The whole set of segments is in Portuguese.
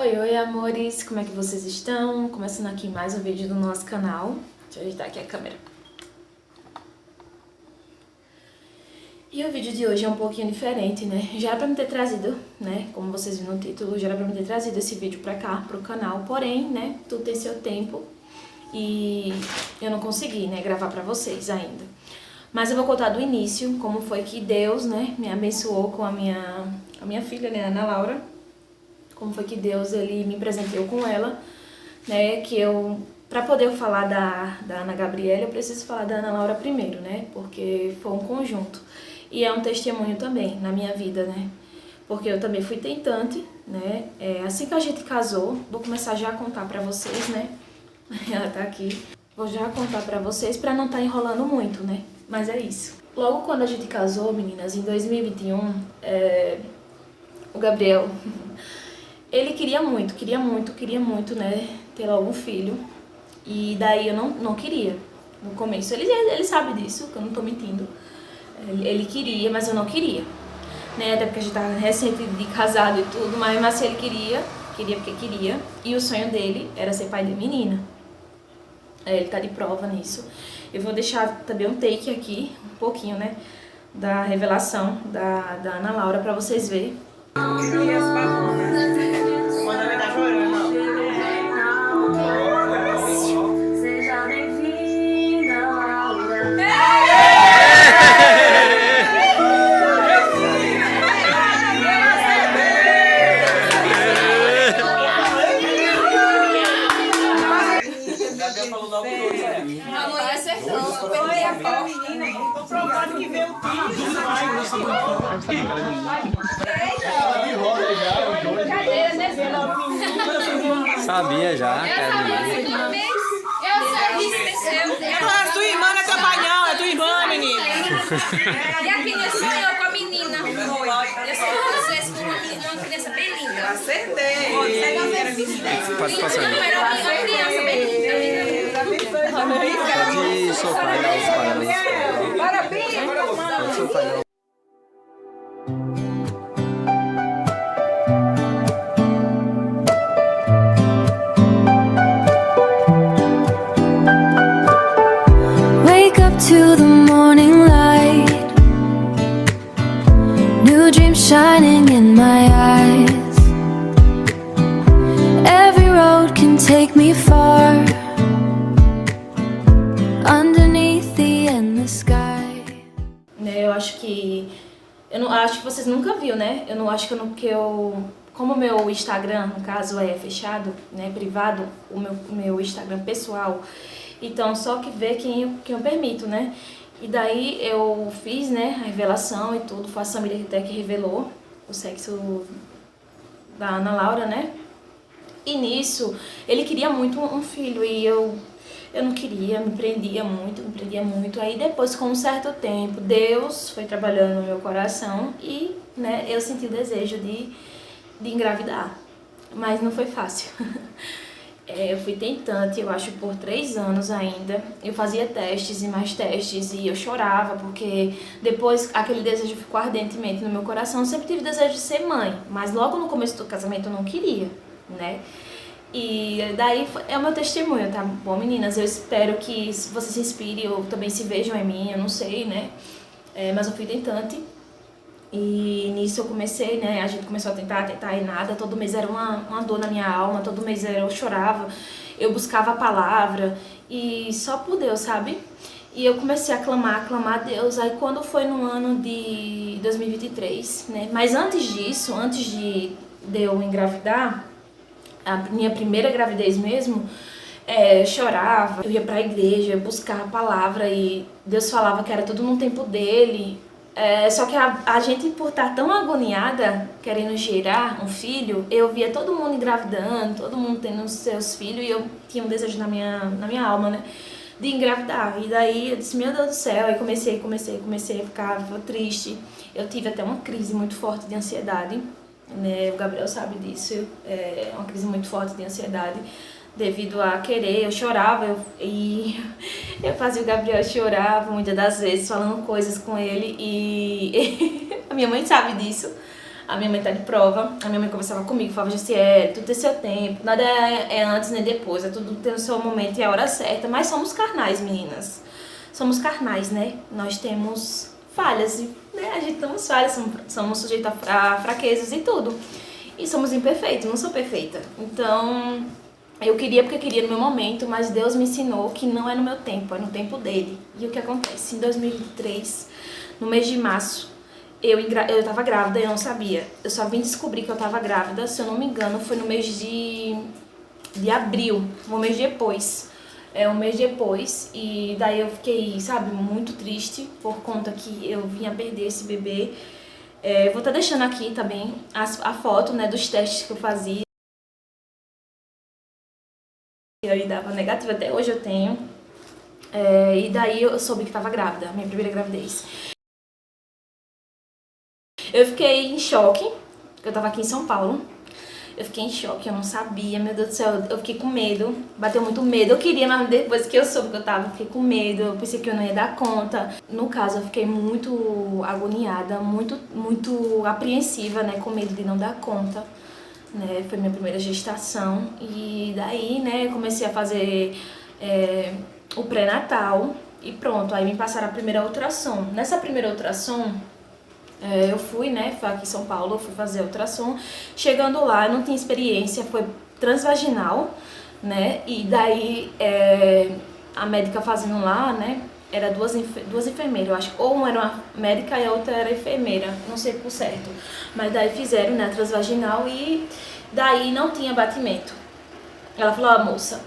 Oi, amores, como é que vocês estão? Começando aqui mais um vídeo do nosso canal. Deixa eu ajeitar aqui a câmera. E o vídeo de hoje é um pouquinho diferente, né? Já era pra me ter trazido, né? Como vocês viram no título, já era pra me ter trazido esse vídeo pra cá, pro canal. Porém, né, tudo tem seu tempo e eu não consegui, né, gravar pra vocês ainda. Mas eu vou contar do início, como foi que Deus, né, me abençoou com a minha filha, né, Ana Laura. Como foi que Deus, ele me presenteou com ela, né, que eu, pra poder falar da Ana Gabriela, eu preciso falar da Ana Laura primeiro, né, porque foi um conjunto. E é um testemunho também na minha vida, né, porque eu também fui tentante, né, assim que a gente casou, vou começar já a contar pra vocês, né, ela tá aqui, vou já contar pra vocês pra não tá enrolando muito, né, mas é isso. Logo quando a gente casou, meninas, em 2021, o Gabriel... Ele queria muito, né, ter logo um filho. E daí eu não queria, no começo. Ele sabe disso, que eu não tô mentindo. Ele queria, mas eu não queria. Né, até porque a gente tava recente de casado e tudo, mas assim, ele queria porque queria. E o sonho dele era ser pai de menina. Ele tá de prova nisso. Eu vou deixar também um take aqui, um pouquinho, né, da revelação da Ana Laura pra vocês verem. Seja bem-vinda, Laura. A mãe acertou. Foi a menina. Tô provando que veio o Sabia já, Eu sabia. Ah, tua irmã não é campanhão, é tua irmã, menina. E a criança sonhou com a menina. Eu sonhei vocês com uma criança bem linda. Acertei. Participação. Não, era uma criança bem linda. Pode soltar e dar os parabéns. Parabéns. Pode soltar e dar. Wake up to the morning light. New dreams shining in my eyes. Every road can take me far. Underneath the endless sky. Né, eu acho que... Eu não acho que vocês nunca viram, né? Eu não acho que eu... Como o meu Instagram, no caso, é fechado, né, privado, o meu Instagram pessoal, então só que vê quem eu permito, né? E daí eu fiz, né, a revelação e tudo, foi a Samira até que revelou o sexo da Ana Laura, né? E nisso, ele queria muito um filho e eu não queria, me prendia muito. Aí depois, com um certo tempo, Deus foi trabalhando no meu coração e, né, eu senti o desejo de engravidar, mas não foi fácil. Eu fui tentante, eu acho, por 3 anos ainda. Eu fazia testes e mais testes e eu chorava porque depois aquele desejo ficou ardentemente no meu coração. Eu sempre tive desejo de ser mãe, mas logo no começo do casamento eu não queria, né? E daí é o meu testemunho, tá bom, meninas? Eu espero que vocês se inspirem ou também se vejam em mim, eu não sei, né? Mas eu fui tentante. E nisso eu comecei, né, a gente começou a tentar e nada, todo mês era uma dor na minha alma, todo mês eu chorava, eu buscava a palavra e só por Deus, sabe? E eu comecei a clamar a Deus, aí quando foi no ano de 2023, né, mas antes disso, antes de eu engravidar, a minha primeira gravidez mesmo, eu chorava, eu ia pra igreja, eu buscava a palavra e Deus falava que era tudo no tempo dele. Só que a gente, por estar tão agoniada, querendo gerar um filho, eu via todo mundo engravidando, todo mundo tendo seus filhos, e eu tinha um desejo na minha alma, né, de engravidar. E daí eu disse, meu Deus do céu, aí comecei a ficar triste. Eu tive até uma crise muito forte de ansiedade, né, o Gabriel sabe disso, uma crise muito forte de ansiedade. Devido a querer, eu chorava e eu fazia o Gabriel chorar muitas das vezes, falando coisas com ele e a minha mãe sabe disso. A minha mãe tá de prova, a minha mãe conversava comigo, falava, Jaciele, tudo tem seu tempo, nada é antes nem depois, é tudo tem o seu momento e a hora certa, mas somos carnais, meninas. Somos carnais, né? Nós temos falhas, né? A gente temos falhas, somos sujeitos a fraquezas e tudo. E somos imperfeitos, não sou perfeita. Então, eu queria porque eu queria no meu momento, mas Deus me ensinou que não é no meu tempo, é no tempo dele. E o que acontece? Em 2003, no mês de março, eu tava grávida e eu não sabia. Eu só vim descobrir que eu tava grávida, se eu não me engano, foi no mês de abril, um mês depois. Um mês depois, e daí eu fiquei, sabe, muito triste por conta que eu vinha perder esse bebê. Vou estar deixando aqui também a foto, né, dos testes que eu fazia. E dava negativo, até hoje eu tenho. E daí eu soube que estava grávida, minha primeira gravidez. Eu fiquei em choque, eu estava aqui em São Paulo. Eu fiquei em choque, eu não sabia, meu Deus do céu, eu fiquei com medo, bateu muito medo. Eu queria, mas depois que eu soube que eu tava, eu fiquei com medo, eu pensei que eu não ia dar conta. No caso, eu fiquei muito agoniada, muito apreensiva, né, com medo de não dar conta. Né, foi minha primeira gestação e daí, né, comecei a fazer o pré-natal e pronto, aí me passaram a primeira ultrassom. Nessa primeira ultrassom, eu fui, né, foi aqui em São Paulo, eu fui fazer ultrassom. Chegando lá, eu não tinha experiência, foi transvaginal, né, e daí a médica fazendo lá, né, era duas enfermeiras, eu acho, ou uma era uma médica e a outra era enfermeira, não sei por certo. Mas daí fizeram, né, transvaginal e daí não tinha batimento. Ela falou, moça,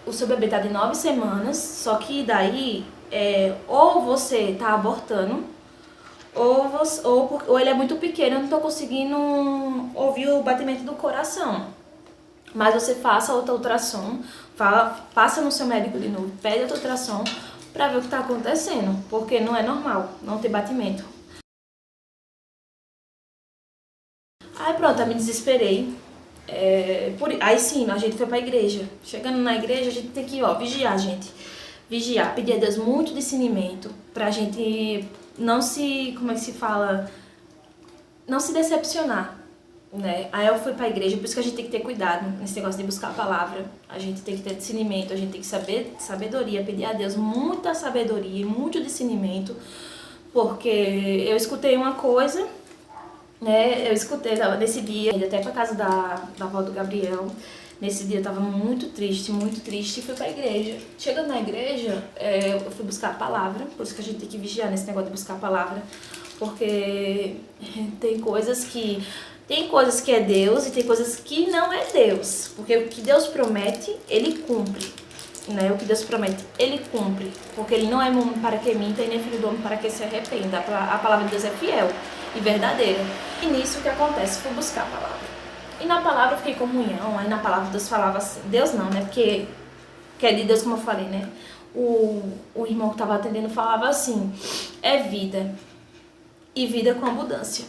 o seu bebê tá de 9 semanas, só que daí ou você tá abortando, ou ele é muito pequeno, eu não tô conseguindo ouvir o batimento do coração. Mas você faça outra ultrassom, passa no seu médico de novo, pede outra ultrassom pra ver o que tá acontecendo, porque não é normal não ter batimento. Aí pronto, eu me desesperei. Aí sim, a gente foi pra igreja. Chegando na igreja, a gente tem que, vigiar, gente. Vigiar, pedir a Deus muito discernimento pra gente não se, como é que se fala, não se decepcionar, né? Aí eu fui pra igreja, por isso que a gente tem que ter cuidado nesse negócio de buscar a palavra. A gente tem que ter discernimento, a gente tem que saber sabedoria, pedir a Deus muita sabedoria e muito discernimento, porque eu escutei uma coisa, né? Eu escutei, tava nesse dia, até pra casa da avó do Gabriel. Nesse dia eu tava muito triste e fui pra igreja. Chegando na igreja, eu fui buscar a palavra, por isso que a gente tem que vigiar nesse negócio de buscar a palavra, porque tem coisas que é Deus e tem coisas que não é Deus, porque o que Deus promete, Ele cumpre, né? O que Deus promete, Ele cumpre, porque Ele não é homem para que minta e nem filho do homem para que se arrependa. A palavra de Deus é fiel e verdadeira. E nisso o que acontece? Fui buscar a palavra. E na palavra eu fiquei em comunhão, aí na palavra Deus falava assim, Deus não, né, porque que é de Deus, como eu falei, né, o irmão que estava atendendo falava assim, é vida, e vida com abundância.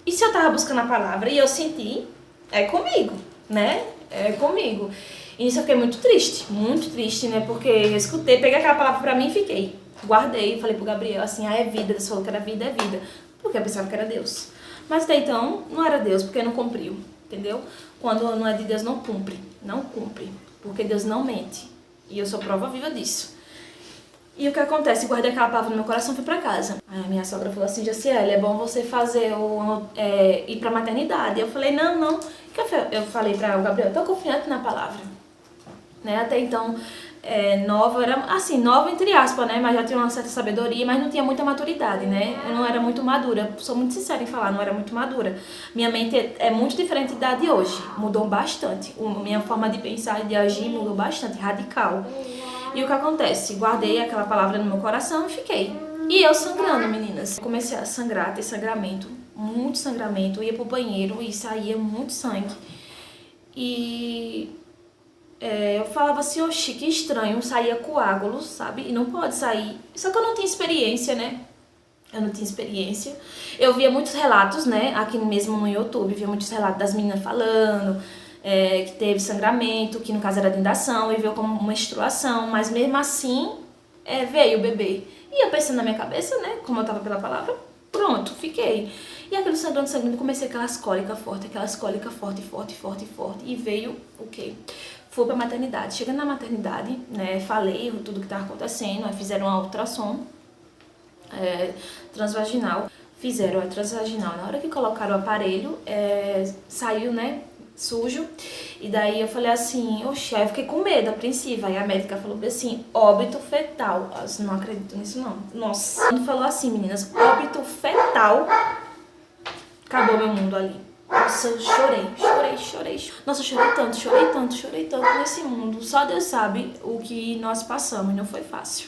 E se eu tava buscando a palavra e eu senti, é comigo, né, é comigo. E nisso eu fiquei muito triste, né, porque eu escutei, peguei aquela palavra pra mim e fiquei, guardei, falei pro Gabriel assim, é vida, Deus falou que era vida, é vida, porque eu pensava que era Deus. Mas até então não era Deus, porque não cumpriu, entendeu? Quando não é de Deus, não cumpre, porque Deus não mente. E eu sou prova viva disso. E o que acontece? Guardei aquela palavra no meu coração e fui pra casa. Aí a minha sogra falou assim, Jaciele, é bom você fazer ir pra maternidade. Eu falei, não. Eu falei pra o Gabriel, eu tô confiante na palavra. Né? Até então, nova, era assim, nova entre aspas, né? Mas já tinha uma certa sabedoria, mas não tinha muita maturidade, né? Eu não era muito madura, sou muito sincera em falar, não era muito madura. Minha mente é muito diferente da de hoje, mudou bastante. Minha forma de pensar e de agir mudou bastante, radical. E o que acontece? Guardei aquela palavra no meu coração e fiquei. E eu sangrando, meninas. Comecei a sangrar, ter sangramento, muito sangramento. Eu ia pro banheiro e saía muito sangue. E eu falava assim, oxi, que estranho, saía coágulos, sabe? E não pode sair. Só que eu não tinha experiência, né? Eu via muitos relatos, né? Aqui mesmo no YouTube, via muitos relatos das meninas falando que teve sangramento, que no caso era dentro da ação, e veio como menstruação, mas mesmo assim veio o bebê. E eu pensando na minha cabeça, né? Como eu tava pela palavra, pronto, fiquei. E aquilo sangrando, comecei aquelas cólicas forte, forte. E veio o quê? Fui pra maternidade. Chegando na maternidade, né, falei tudo que tava acontecendo, aí fizeram uma ultrassom transvaginal. Fizeram a transvaginal. Na hora que colocaram o aparelho, saiu, né, sujo. E daí eu falei assim, oxe, aí eu fiquei com medo a princípio. Aí a médica falou assim, óbito fetal. Eu não acredito nisso não. Nossa. Quando falou assim, meninas, óbito fetal, acabou meu mundo ali. Nossa, eu chorei. Nossa, eu chorei tanto nesse mundo. Só Deus sabe o que nós passamos, não foi fácil.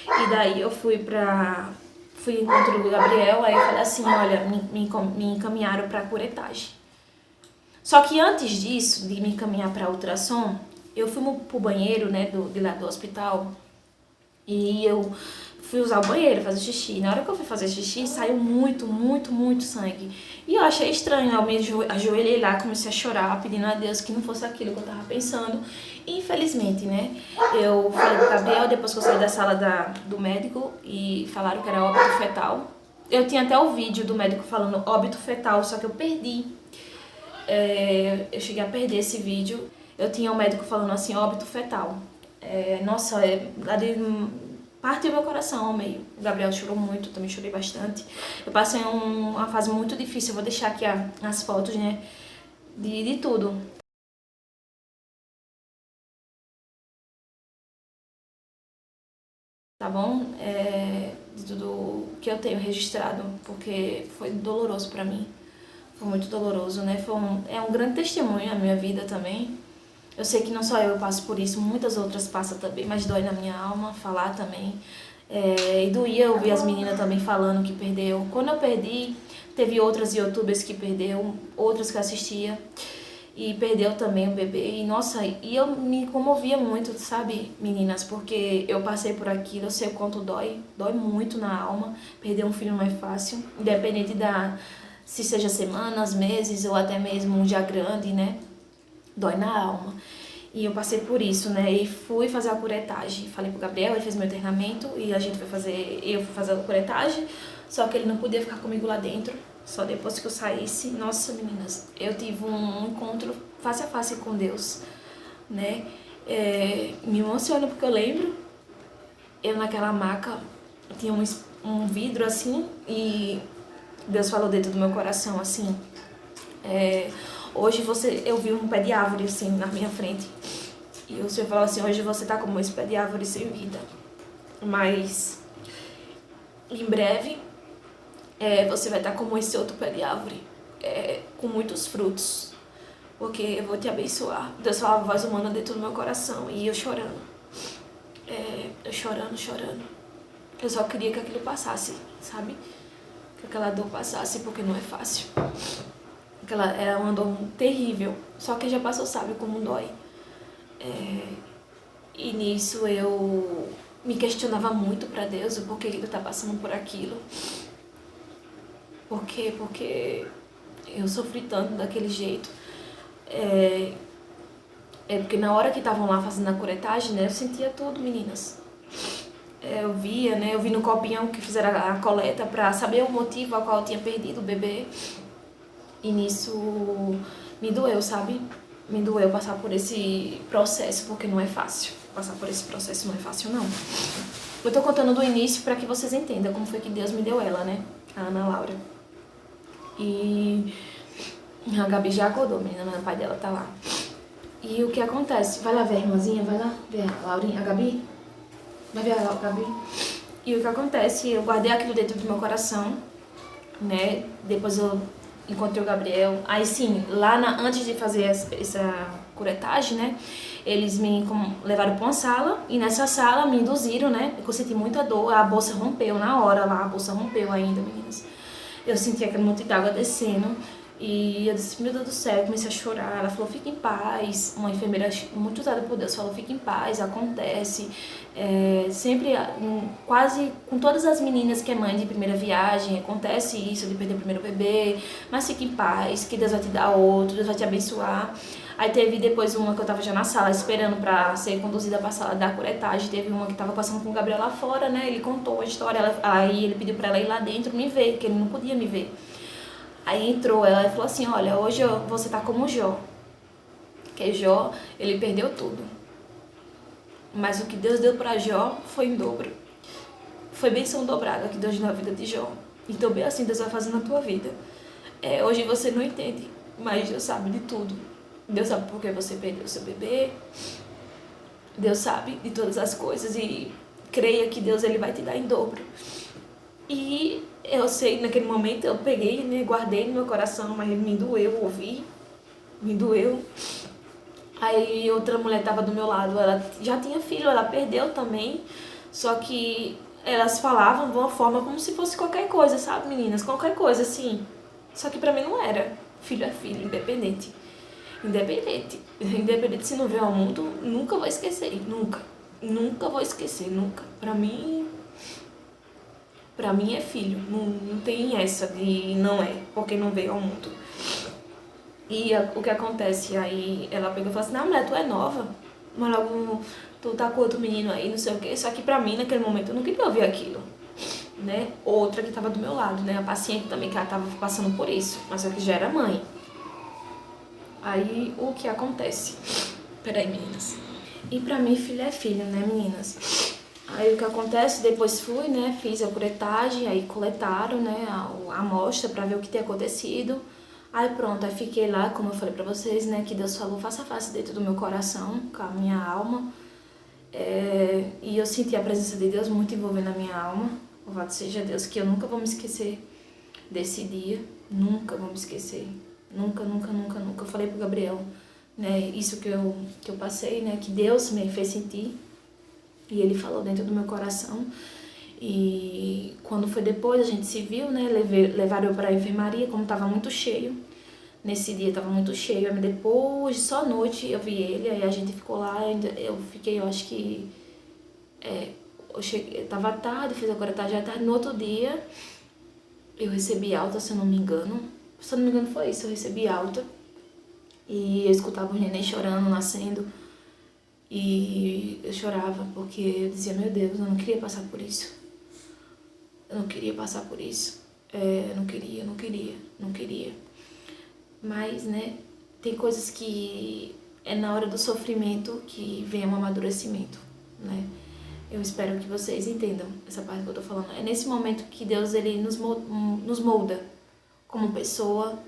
E daí eu fui encontro do Gabriel, aí eu falei assim, olha, me encaminharam pra curetagem. Só que antes disso, de me encaminhar pra ultrassom, eu fui pro banheiro, né, de lá do hospital, e eu fui usar o banheiro, fazer xixi. Na hora que eu fui fazer xixi, saiu muito sangue. E eu achei estranho, eu me ajoelhei lá, comecei a chorar, pedindo a Deus que não fosse aquilo que eu tava pensando. E infelizmente, né, eu falei pro Gabriel, depois que eu saí da sala do médico, e falaram que era óbito fetal. Eu tinha até o vídeo do médico falando óbito fetal, só que eu perdi. Eu cheguei a perder esse vídeo. Eu tinha o médico falando assim, óbito fetal. Nossa, partiu meu coração ao meio. O Gabriel chorou muito, também chorei bastante. Eu passei uma fase muito difícil. Eu vou deixar aqui as fotos, né, de tudo. Tá bom? De tudo que eu tenho registrado, porque foi doloroso pra mim. Foi muito doloroso, né? É um grande testemunho na minha vida também. Eu sei que não só eu passo por isso, muitas outras passam também, mas dói na minha alma falar também. E doía eu vi as meninas também falando que perdeu. Quando eu perdi, teve outras youtubers que perdeu, outras que assistia e perdeu também o bebê. E nossa, e eu me comovia muito, sabe, meninas, porque eu passei por aquilo, eu sei o quanto dói muito na alma. Perder um filho não é fácil, independente se seja semanas, meses ou até mesmo um dia grande, né? Dói na alma. E eu passei por isso, né? E fui fazer a curetagem. Falei pro Gabriel, ele fez meu internamento e eu fui fazer a curetagem, só que ele não podia ficar comigo lá dentro, só depois que eu saísse. Nossa, meninas, eu tive um encontro face a face com Deus, né? Me emociona porque eu lembro, eu naquela maca, tinha um vidro assim e Deus falou dentro do meu coração assim, hoje eu vi um pé de árvore assim na minha frente. E o Senhor falou assim, hoje você tá como esse pé de árvore sem vida. Mas em breve você vai estar como esse outro pé de árvore, com muitos frutos. Porque eu vou te abençoar. Deus falava voz humana dentro do meu coração. E eu chorando. Eu chorando. Eu só queria que aquilo passasse, sabe? Que aquela dor passasse, porque não é fácil. É uma dor terrível, só que já passou, sabe como dói. E nisso eu me questionava muito pra Deus o porquê que ele tá passando por aquilo. Porque eu sofri tanto daquele jeito. Porque na hora que estavam lá fazendo a curetagem, né, eu sentia tudo, meninas. Eu via, né, eu vi no copinho que fizeram a coleta pra saber o motivo ao qual eu tinha perdido o bebê. E nisso me doeu, sabe? Me doeu passar por esse processo, porque não é fácil. Passar por esse processo não é fácil, não. Eu tô contando do início pra que vocês entendam como foi que Deus me deu ela, né? A Ana Laura. E a Gabi já acordou, menina, o pai dela tá lá. E o que acontece? Vai lá ver a irmãzinha, vai lá ver a Laurinha, a Gabi. Vai ver a Gabi. E o que acontece? Eu guardei aquilo dentro do meu coração, né? Depois eu encontrei o Gabriel. Aí sim, antes de fazer essa curetagem, né? Eles me levaram pra uma sala. E nessa sala me induziram, né? Eu senti muita dor. A bolsa rompeu na hora lá. A bolsa rompeu ainda, meninas. Eu senti aquele monte d'água descendo. E eu disse, meu Deus do céu, eu comecei a chorar. Ela falou, fica em paz. Uma enfermeira muito usada por Deus falou, fica em paz, acontece. Sempre, quase com todas as meninas que é mãe de primeira viagem, acontece isso, de perder o primeiro bebê. Mas fica em paz, que Deus vai te dar outro, Deus vai te abençoar. Aí teve depois uma que eu tava já na sala, esperando pra ser conduzida pra sala da curetagem. Teve uma que tava passando com o Gabriel lá fora, né? Ele contou a história, aí ele pediu pra ela ir lá dentro me ver, porque ele não podia me ver. Aí entrou ela e falou assim, olha, hoje você tá como Jó. Porque Jó, ele perdeu tudo. Mas o que Deus deu pra Jó foi em dobro. Foi bênção dobrada que Deus deu na vida de Jó. Então bem assim Deus vai fazer na tua vida. Hoje você não entende, mas Deus sabe de tudo. Deus sabe por que você perdeu o seu bebê. Deus sabe de todas as coisas e creia que Deus ele vai te dar em dobro. E eu sei, naquele momento eu peguei, né, guardei no meu coração, mas me doeu ouvir, me doeu. Aí outra mulher estava do meu lado, ela já tinha filho, ela perdeu também, só que elas falavam de uma forma como se fosse qualquer coisa, sabe, meninas? Qualquer coisa, assim. Só que pra mim não era. Filho é filho, independente. Independente se não veio ao mundo, nunca vou esquecer, nunca. Nunca vou esquecer, nunca. Pra mim é filho, não tem essa de não é, porque não veio ao mundo. E o que acontece, aí ela pegou e falou assim, não, mulher, tu é nova, mas logo tu tá com outro menino aí, não sei o quê. Só que pra mim, naquele momento, eu não queria ouvir aquilo, né? Outra que tava do meu lado, né? A paciente também, que ela tava passando por isso, mas eu que já era mãe. Aí, o que acontece? Peraí, meninas. E pra mim, filho é filho, né, meninas? Aí, o que acontece? Depois fui, né, fiz a curetagem, aí coletaram, né, a amostra pra ver o que tinha acontecido. Aí, pronto, aí fiquei lá, como eu falei pra vocês, né, que Deus falou face a face dentro do meu coração, com a minha alma. E eu senti a presença de Deus muito envolvendo a minha alma. Louvado seja Deus, que eu nunca vou me esquecer desse dia. Nunca vou me esquecer. Nunca, nunca, nunca, nunca. Eu falei pro Gabriel, né, isso que eu passei, né, que Deus me fez sentir. E ele falou dentro do meu coração. E quando foi depois, a gente se viu, né, levaram eu pra enfermaria, como tava muito cheio. Nesse dia tava muito cheio. Mas depois, só à noite, eu vi ele, aí a gente ficou lá, eu fiquei, eu acho que... eu cheguei, tava tarde, fiz a curetagem à tarde. No outro dia, eu recebi alta, se eu não me engano. Se eu não me engano foi isso, eu recebi alta. E eu escutava os neném chorando, nascendo. E eu chorava porque eu dizia, meu Deus, eu não queria passar por isso. Eu não queria passar por isso. Eu não queria. Mas, né, tem coisas que é na hora do sofrimento que vem um amadurecimento, né? Eu espero que vocês entendam essa parte que eu tô falando. É nesse momento que Deus, ele nos molda como pessoa,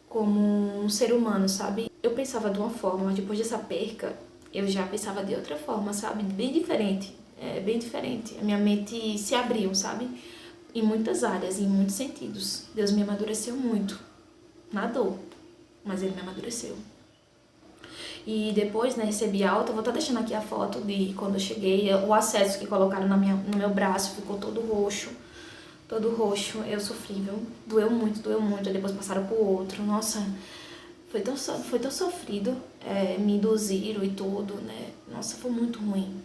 como um ser humano, sabe? Eu pensava de uma forma, mas depois dessa perca, eu já pensava de outra forma, sabe? Bem diferente. Bem diferente. A minha mente se abriu, sabe? Em muitas áreas, em muitos sentidos. Deus me amadureceu muito. Na dor. Mas ele me amadureceu. E depois, né, recebi alta. Vou estar deixando aqui a foto de quando eu cheguei. O acesso que colocaram no meu braço ficou todo roxo. Todo roxo. Eu sofri, viu? Doeu muito. Aí depois passaram pro outro. Nossa, foi tão sofrido. Me induziram e tudo, né? Nossa, foi muito ruim.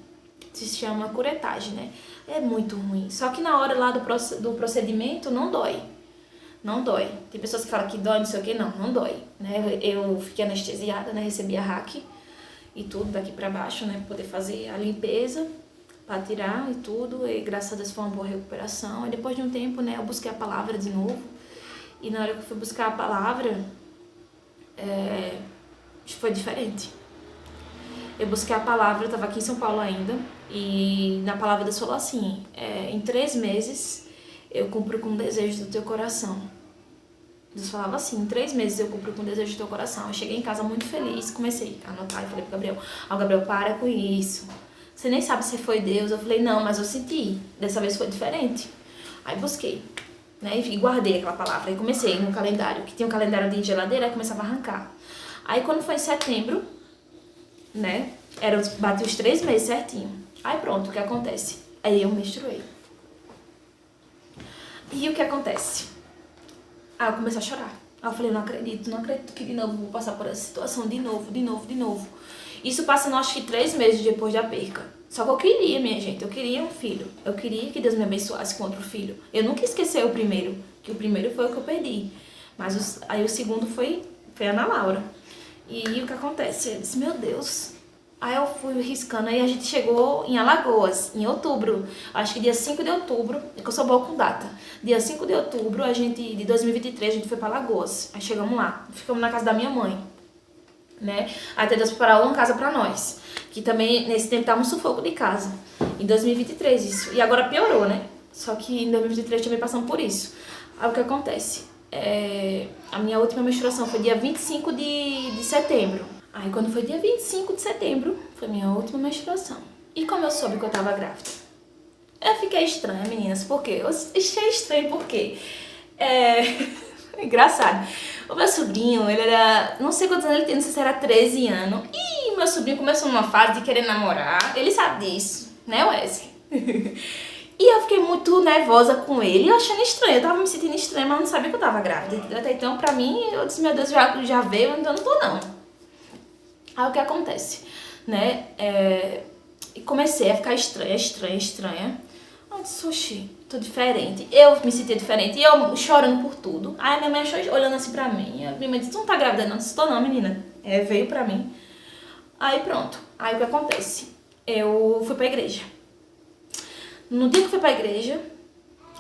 Se chama curetagem, né? É muito ruim. Só que na hora lá do procedimento não dói. Não dói. Tem pessoas que falam que dói, não sei o que. Não dói. Né? Eu fiquei anestesiada, né? Recebi a hack e tudo daqui pra baixo, né? Pra poder fazer a limpeza, pra tirar e tudo. E graças a Deus foi uma boa recuperação. E depois de um tempo, né? Eu busquei a palavra de novo. E na hora que eu fui buscar a palavra, foi diferente. Eu busquei a palavra, eu tava aqui em São Paulo ainda. E na palavra Deus falou assim, em 3 meses eu cumpro com o desejo do teu coração. Deus falava assim, em 3 meses eu cumpro com o desejo do teu coração. Eu cheguei em casa muito feliz, comecei a anotar e falei pro Gabriel, Gabriel, para com isso. Você nem sabe se foi Deus. Eu falei, não, mas eu senti. Dessa vez foi diferente. Aí busquei, né, e guardei aquela palavra. Aí comecei no calendário, que tinha um calendário de geladeira, aí começava a arrancar. Aí quando foi em setembro, né, bati os 3 meses certinho. Aí pronto, o que acontece? Aí eu menstruei. E o que acontece? Aí eu comecei a chorar. Aí eu falei, não acredito que de novo vou passar por essa situação de novo. Isso passando, acho que 3 meses depois da perca. Só que eu queria, minha gente, eu queria um filho. Eu queria que Deus me abençoasse com outro filho. Eu nunca esqueci o primeiro, que o primeiro foi o que eu perdi. Mas aí o segundo foi a Ana Laura. E o que acontece? Eu disse, meu Deus. Aí eu fui riscando, aí a gente chegou em Alagoas, em outubro. Acho que dia 5 de outubro, é que eu sou boa com data. Dia 5 de outubro, de 2023, a gente foi pra Alagoas. Aí chegamos lá, ficamos na casa da minha mãe, né? Até Deus preparou uma casa pra nós. Que também, nesse tempo, tava um sufoco de casa. Em 2023, isso. E agora piorou, né? Só que em 2023 também passamos por isso. Aí o que acontece? A minha última menstruação foi dia 25 de setembro. Aí quando foi dia 25 de setembro, foi minha última menstruação. E como eu soube que eu tava grávida? Eu fiquei estranha, meninas, por quê? Eu achei estranho porque engraçado. O meu sobrinho, ele era, não sei quantos anos ele tem, não sei se era 13 anos. E meu sobrinho começou numa fase de querer namorar. Ele sabe disso, né, Wesley? E eu fiquei muito nervosa com ele, eu achando estranho. Eu tava me sentindo estranha, mas não sabia que eu tava grávida. Até então, pra mim, eu disse, meu Deus, já veio, então eu não tô não. Aí o que acontece, né? E comecei a ficar estranha. Eu disse, oxi, tô diferente. Eu me sentia diferente e eu chorando por tudo. Aí a minha mãe achou, olhando assim pra mim. A minha mãe disse, tu não tá grávida não? Eu disse, tô não, menina. Veio pra mim. Aí pronto. Aí o que acontece? Eu fui pra igreja. No dia que eu fui pra igreja,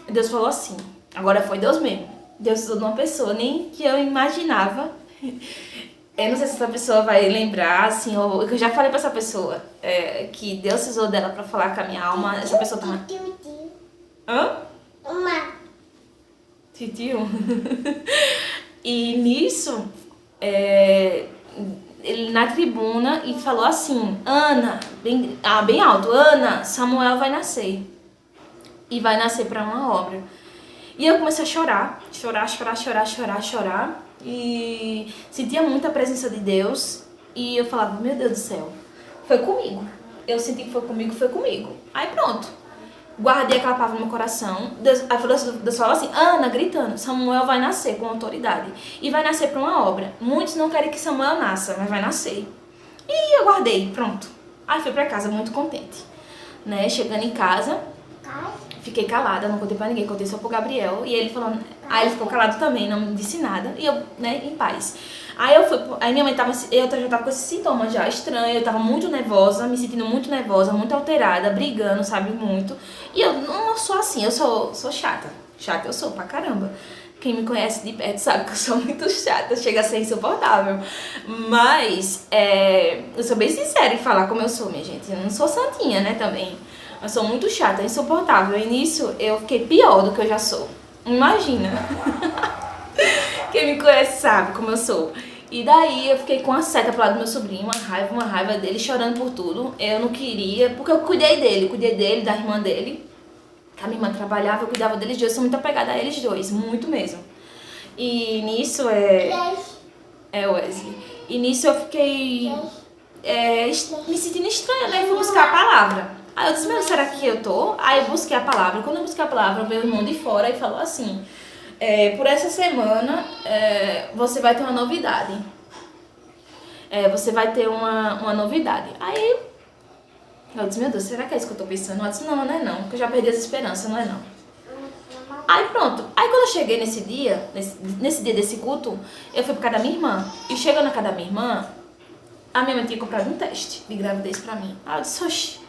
Deus falou assim. Agora foi Deus mesmo. Deus usou de uma pessoa, nem que eu imaginava. Eu não sei se essa pessoa vai lembrar, assim, ou eu já falei pra essa pessoa que Deus usou dela pra falar com a minha alma. Essa pessoa tá... Hã? Titio? E nisso, ele na tribuna e falou assim, Ana, bem alto, Ana, Samuel vai nascer. E vai nascer pra uma obra. E eu comecei a chorar. E sentia muito a presença de Deus. E eu falava, meu Deus do céu, foi comigo. Eu senti que foi comigo. Aí pronto. Guardei aquela palavra no meu coração. Deus falou assim, Ana, gritando, Samuel vai nascer com autoridade. E vai nascer para uma obra. Muitos não querem que Samuel nasça, mas vai nascer. E eu guardei, pronto. Aí fui pra casa muito contente. Né? Chegando em casa, fiquei calada, não contei pra ninguém, contei só pro Gabriel. E ele falou, aí ele ficou calado também, não me disse nada. E eu, né, em paz. Aí minha mãe eu já tava com esses sintomas já estranhos, eu tava muito nervosa, me sentindo muito nervosa, muito alterada, brigando, sabe, muito. E eu não sou assim, eu sou chata. Chata eu sou pra caramba. Quem me conhece de perto sabe que eu sou muito chata, chega a ser insuportável. Mas eu sou bem sincera em falar como eu sou, minha gente. Eu não sou santinha, né, também. Eu sou muito chata, insuportável. E nisso eu fiquei pior do que eu já sou. Imagina. Quem me conhece sabe como eu sou. E daí eu fiquei com a seta pro lado do meu sobrinho, uma raiva dele, chorando por tudo. Eu não queria, porque eu cuidei dele, da irmã dele. A minha irmã trabalhava, eu cuidava deles dois, eu sou muito apegada a eles dois, muito mesmo. E nisso Wesley. E nisso eu fiquei me sentindo estranha, né? E fui buscar a palavra. Aí eu disse, meu, será que eu tô? Aí eu busquei a palavra. Quando eu busquei a palavra, veio o irmão de fora e falou assim, por essa semana você vai ter uma novidade. Você vai ter uma novidade. Aí eu disse, meu Deus, será que é isso que eu tô pensando? Eu disse, não é não, porque eu já perdi as esperanças, não é não. Aí pronto, aí quando eu cheguei nesse dia desse culto, eu fui pra casa da minha irmã. E chegando na casa da minha irmã, a minha mãe tinha comprado um teste de gravidez pra mim. Aí eu disse, oxi,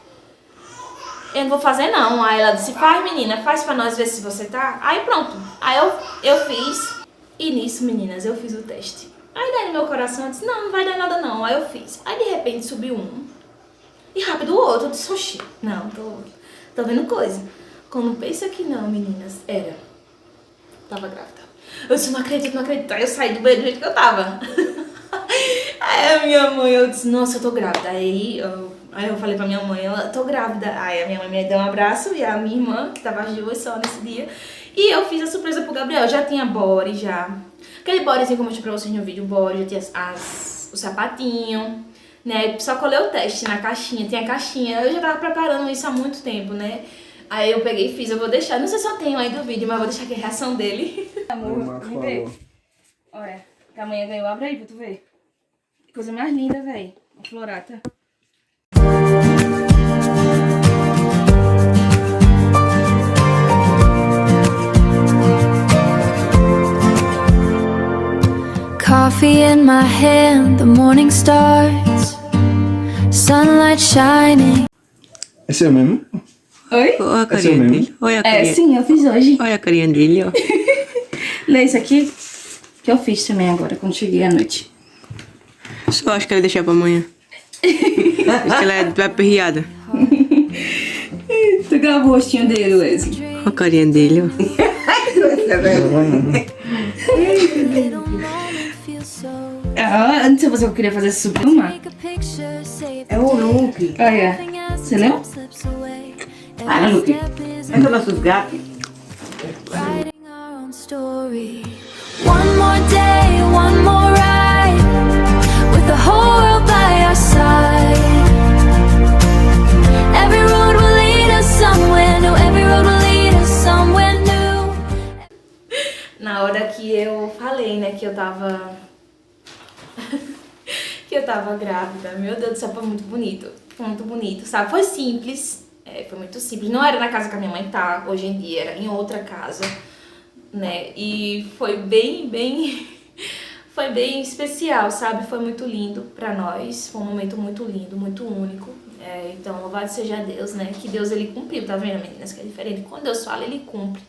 eu não vou fazer não. Aí ela disse, faz menina, faz pra nós ver se você tá. Aí pronto, aí eu fiz. E nisso, meninas, eu fiz o teste. Aí daí no meu coração eu disse, não vai dar nada não. Aí eu fiz. Aí de repente subiu um. E rápido o outro, eu disse, oxi, não, tô vendo coisa. Quando pensa que não, meninas, tava grávida. Eu disse, não acredito. Aí eu saí do banheiro do jeito que eu tava. Aí a minha mãe, eu disse, nossa, eu tô grávida. Aí eu falei pra minha mãe, eu tô grávida. Aí a minha mãe me deu um abraço e a minha irmã, que tava as duas só nesse dia. E eu fiz a surpresa pro Gabriel, já tinha body, já. Aquele bodyzinho que eu mostrei pra vocês no vídeo, o body, já tinha o sapatinho. Né? Só colei o teste na caixinha, tem a caixinha. Eu já tava preparando isso há muito tempo, né? Aí eu peguei e fiz, eu vou deixar. Não sei se eu tenho aí do vídeo, mas eu vou deixar aqui a reação dele. Amor, Irmã falou. Olha, que amanhã ganhou. Abre aí pra tu ver. Que coisa mais linda, velho. Uma florata. Coffee in my hand, the morning starts, sunlight shining. É seu mesmo? Oi? Olha a É seu carinha mesmo? dele. Olha a É, carinha. sim, eu fiz hoje. Olha a carinha dele, ó. Lê isso aqui, que eu fiz também agora, quando cheguei à noite. Só acho que ela deixar pra amanhã. Acho que ela é aperreada. Tu gravou o rostinho dele, Wesley. Olha a carinha dele, ó. Little moment feels so. Ah, não sei você que eu queria fazer super uma. Take a picture, save É o Luke. Olha, nothing as você the leu? time slips away. Ah, Every Luke. step is Entra nossos gatos. writing our own story. One more day, one more ride, with the whole world by our side. Every road will lead us somewhere new. Every road will lead us somewhere new. Na hora que eu falei, né, que eu tava... que eu tava grávida. Meu Deus do céu, foi muito bonito. Foi muito bonito, sabe? Foi simples. Foi muito simples. Não era na casa que a minha mãe tá hoje em dia, era em outra casa, né? E foi bem foi bem especial, sabe? Foi muito lindo pra nós. Foi um momento muito lindo, muito único. Então, louvado seja Deus, né? Que Deus, ele cumpriu, tá vendo, meninas? Que é diferente. Quando Deus fala, ele cumpre.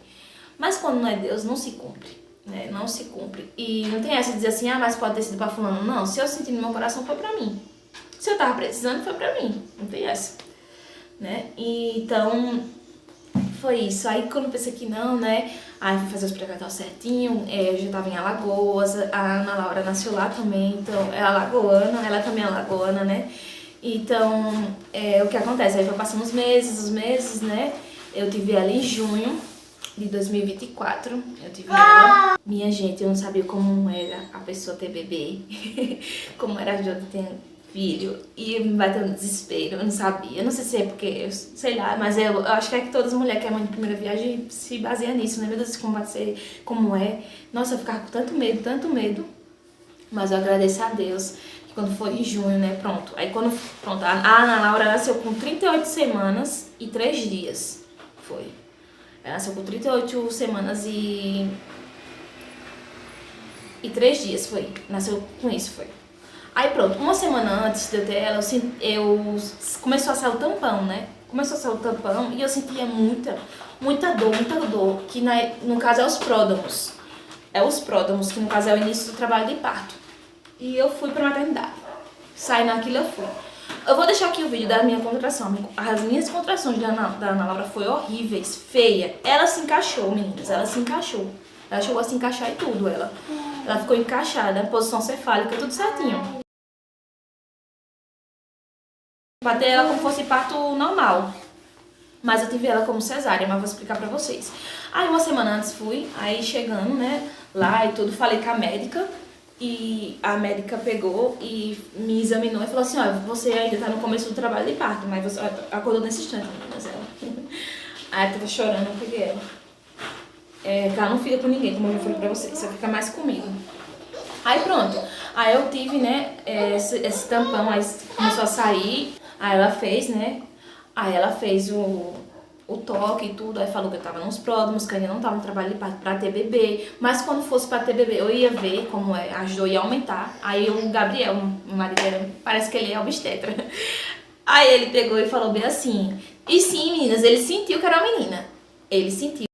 Mas quando não é Deus, não se cumpre, né? Não se cumpre. E não tem essa de dizer assim, ah, mas pode ter sido pra fulano. Não, se eu senti no meu coração, foi pra mim. Se eu tava precisando, foi pra mim. Não tem essa, né? E, então, foi isso. Aí, quando eu pensei que não, né? Aí, fui fazer os pré-natal certinho. Eu já tava em Alagoas. A Ana Laura nasceu lá também. Então, é alagoana. Ela também é alagoana, né? Então, o que acontece? Aí, foi passando os meses, né? Eu tive ela em junho de 2024, eu tive ela. Minha gente, eu não sabia como era a pessoa ter bebê, como era a Jodi ter filho, e me bateu no desespero, eu não sabia, eu não sei se é porque, sei lá, mas eu acho que é que todas as mulheres que é mãe de primeira viagem se baseiam nisso, né? Meu Deus, como vai ser, como é. Nossa, eu ficava com tanto medo, mas eu agradeço a Deus, que quando foi em junho, né, pronto, aí quando, pronto, a Ana Laura nasceu com 38 semanas e 3 dias, foi. Ela nasceu com 38 semanas e 3 dias, foi. Nasceu com isso, foi. Aí pronto, uma semana antes de eu ter ela, começou a sair o tampão, né? Começou a sair o tampão e eu sentia muita dor, que no caso é os pródromos. É os pródromos, que no caso é o início do trabalho de parto. E eu fui pra maternidade. Saindo aquilo, eu fui. Eu vou deixar aqui o vídeo da minha contração. As minhas contrações da Ana Laura foi horríveis, feia. Ela se encaixou, meninas, ela se encaixou. Ela chegou a se encaixar e tudo, ela ficou encaixada, posição cefálica, tudo certinho. Bater ela como fosse parto normal. Mas eu tive ela como cesárea, mas vou explicar pra vocês. Aí uma semana antes fui, aí chegando, né, lá e tudo, falei com a médica. E a médica pegou e me examinou e falou assim, ó, você ainda tá no começo do trabalho de parto, mas você acordou nesse instante, meninas, ela. Aí eu tava chorando, eu peguei ela. Ela não fica com ninguém, como eu já falei pra vocês, só fica mais comigo. Aí pronto, aí eu tive, né, esse tampão, aí começou a sair, aí ela fez, né, aí ela fez o toque e tudo, aí falou que eu tava nos pródromos, que ainda não tava no trabalho de parto pra ter bebê, mas quando fosse pra ter bebê eu ia ver como a dor ia aumentar. Aí o Gabriel, o marido dela, parece que ele é obstetra, aí ele pegou e falou bem assim, e sim, meninas, ele sentiu que era uma menina, ele sentiu.